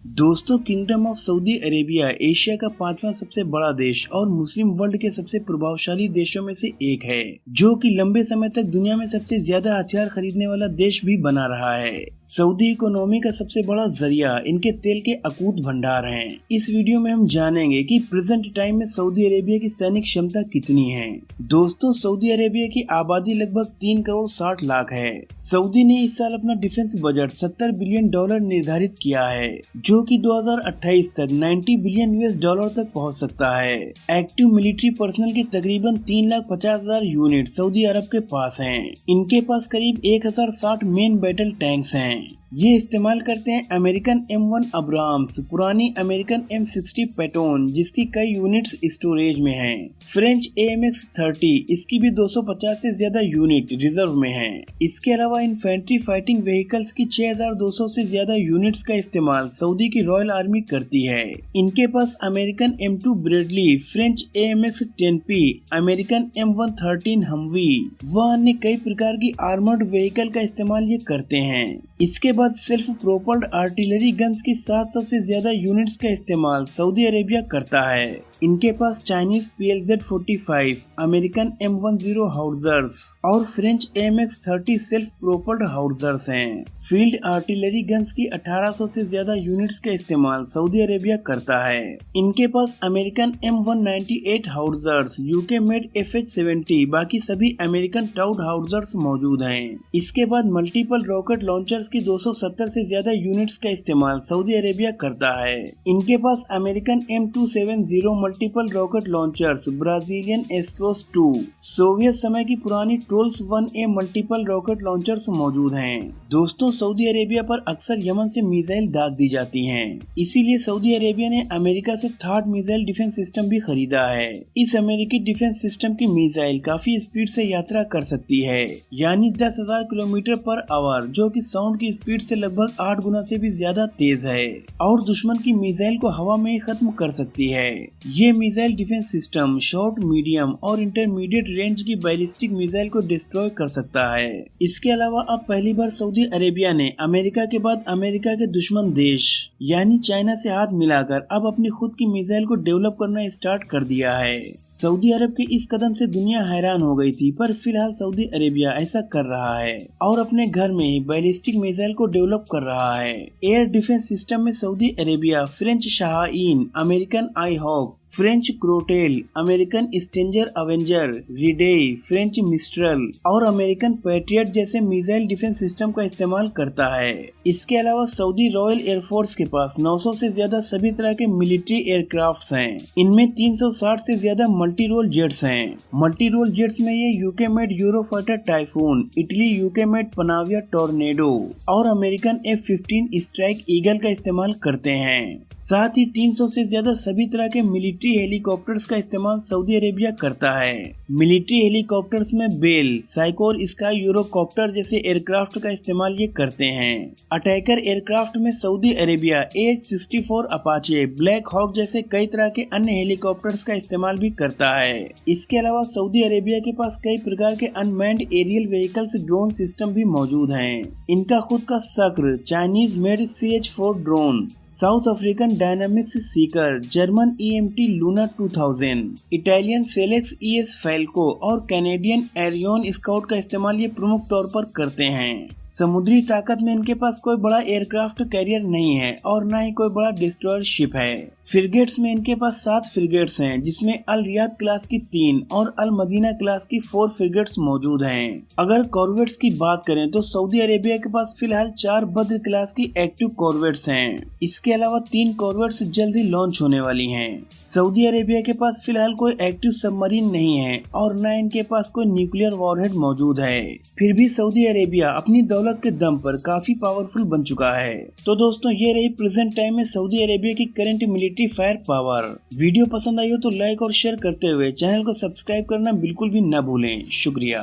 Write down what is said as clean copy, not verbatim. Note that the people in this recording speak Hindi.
दोस्तों, kingdom of Saudi Arabia Asia का 5वां सबसे बड़ा देश और मुस्लिम वर्ल्ड के सबसे प्रभावशाली देशों में से एक है, जो कि लंबे समय तक दुनिया में सबसे ज्यादा हथियार खरीदने वाला देश भी बना रहा है। सऊदी इकोनॉमी का सबसे बड़ा जरिया इनके तेल के अकूत भंडार हैं। इस वीडियो में हम जानेंगे कि प्रेजेंट टाइम में सऊदी अरेबिया की सैनिक क्षमता कितनी है। दोस्तों, सऊदी अरेबिया की आबादी लगभग 3 करोड़ 60 लाख है। सऊदी ने इस साल अपना डिफेंस बजट $70 बिलियन निर्धारित किया है, जो कि 2028 तक $90 बिलियन तक पहुंच सकता है। एक्टिव मिलिट्री पर्सनल के तकरीबन 3,50,000 यूनिट सऊदी अरब के पास हैं। इनके पास करीब 1060 मेन बैटल टैंक्स हैं। ये इस्तेमाल करते हैं अमेरिकन M1 अब्राम्स, पुरानी अमेरिकन M60 पैटोन, जिसकी कई यूनिट्स स्टोरेज में हैं। फ्रेंच AMX-30, इसकी भी 250 से ज्यादा यूनिट रिजर्व में हैं। इसके अलावा इन्फेंट्री फाइटिंग व्हीकल्स की 6200 से ज्यादा यूनिट्स का इस्तेमाल सऊदी की रॉयल आर्मी करती है। इनके पास American M2 Bradley, French AMX-10P, American M113 Humvee व अन्य कई प्रकार की आर्मर्ड व्हीकल का इस्तेमाल ये करते हैं। इसके बाद सेल्फ प्रोपल्ड आर्टिलरी गन्स की 700 से ज्यादा यूनिट्स का इस्तेमाल सऊदी अरेबिया करता है। इनके पास चाइनीज PLZ-45, अमेरिकन M10 हाउट्जर्स और फ्रेंच AMX-30 सेल्फ प्रोपल्ड हाउट्जर्स हैं। फील्ड आर्टिलरी गन्स की 1800 से ज्यादा यूनिट्स का इस्तेमाल सऊदी अरेबिया करता है। इनके पास American M198 howitzers, UK made FH-70, बाकी सभी अमेरिकन टाउड हाउट्जर्स मौजूद हैं। इसके बाद मल्टीपल रॉकेट लॉन्चर्स की 270 से ज्यादा यूनिट्स का इस्तेमाल सऊदी अरेबिया करता है। इनके पास American M270 multiple rocket launchers, Brazilian Astros 2, Soviet समय की पुरानी tolls 1A multiple rocket launchers मौजूद हैं। दोस्तों, सऊदी अरेबिया पर अक्सर यमन से मिसाइल दाग दी जाती हैं, इसीलिए सऊदी अरेबिया ने अमेरिका से थार्ड मिसाइल डिफेंस सिस्टम भी खरीदा है। इस अमेरिकी डिफेंस सिस्टम की मिसाइल काफी स्पीड से यात्रा कर सकती है, यानी 10,000 किलोमीटर पर आवर, जो कि साउंड की स्पीड से लगभग 8 गुना से भी ज्यादा तेज है और दुश्मन की मिसाइल को हवा में ही खत्म कर सकती है। ये missile defence system short, medium और इंटरमीडिएट रेंज की बैलिस्टिक मिसाइल को डिस्ट्रॉय कर सकता है। इसके अलावा अब पहली बार सऊदी अरेबिया ने अमेरिका के बाद अमेरिका के दुश्मन देश यानी चाइना से हाथ मिलाकर अब अपनी खुद की मिसाइल को डेवलप करना स्टार्ट कर दिया है। सऊदी अरब के इस कदम से दुनिया हैरान हो गई थी, पर फिलहाल सऊदी अरेबिया ऐसा कर रहा है और अपने घर में ही बैलिस्टिक मिसाइल को डेवलप कर रहा है। एयर डिफेंस सिस्टम में Saudi Arabia French Shahine, American I Hawk, French Crotale, American Stinger Avenger, रिडेई, फ्रेंच मिस्ट्रल और अमेरिकन पैट्रियट जैसे मिसाइल डिफेंस सिस्टम का इस्तेमाल करता है। इसके अलावा सऊदी रॉयल एयरफोर्स के पास 900 से ज्यादा सभी तरह के मिलिट्री एयरक्राफ्ट्स हैं। इनमें 360 से ज्यादा मल्टी रोल जेट्स हैं। मल्टी रोल जेट्स में ये UK made Eurofighter Typhoon, Italy UK made Panavia Tornado और अमेरिकन F-15 स्ट्राइक ईगल का इस्तेमाल करते हैं। साथ ही 300 से ज्यादा सभी तरह के मिलिट्री हेलीकॉप्टर्स का इस्तेमाल सऊदी अरेबिया करता है। मिलिट्री हेलीकॉप्टर्स में बेल, साइकोर, स्काई यूरोकॉप्टर जैसे एयरक्राफ्ट का इस्तेमाल ये करते हैं। अटैकर एयरक्राफ्ट में Saudi Arabia AH-64 Apache, black hawk जैसे कई तरह के अन्य हेलीकॉप्टर्स का इस्तेमाल भी करता है। इसके अलावा सऊदी अरेबिया के पास कई प्रकार के unmanned aerial vehicles drone system भी मौजूद हैं। इनका खुद का सक्र, Chinese made CH-4 drone, South African Dynamics Seeker, German EMT Luna 2000, Italian Selex ES Falco और कैनेडियन एरियन स्काउट का इस्तेमाल ये प्रमुख तौर पर करते हैं। समुद्री ताकत में इनके पास कोई बड़ा एयरक्राफ्ट कैरियर नहीं है और न ही कोई बड़ा डिस्ट्रॉयर शिप है। फ्रिगेट्स में इनके पास 7 फ्रिगेट्स हैं, जिसमें अल रियाद क्लास की 3 और अल मदीना क्लास की 4 फ्रिगेट्स मौजूद हैं। अगर कॉर्वेट्स की बात करें तो सऊदी अरेबिया के पास फिलहाल 4 बद्र क्लास की एक्टिव कॉर्वेट्स हैं। इसके अलावा 3 कॉर्वेट्स जल्द ही लॉन्च होने वाली हैं। सऊदी अरेबिया के पास फिलहाल कोई एक्टिव सबमरीन नहीं है और न इनके पास कोई न्यूक्लियर वॉरहेड मौजूद है। फिर भी सऊदी अरेबिया अपनी दौलत के दम पर काफी पावरफुल बन चुका है। तो दोस्तों, ये रही प्रेजेंट टाइम में सऊदी अरेबिया की current military fire power. Video पसंद आई हो तो लाइक और शेयर करते हुए चैनल को सब्सक्राइब करना बिल्कुल भी न भूलें। शुक्रिया।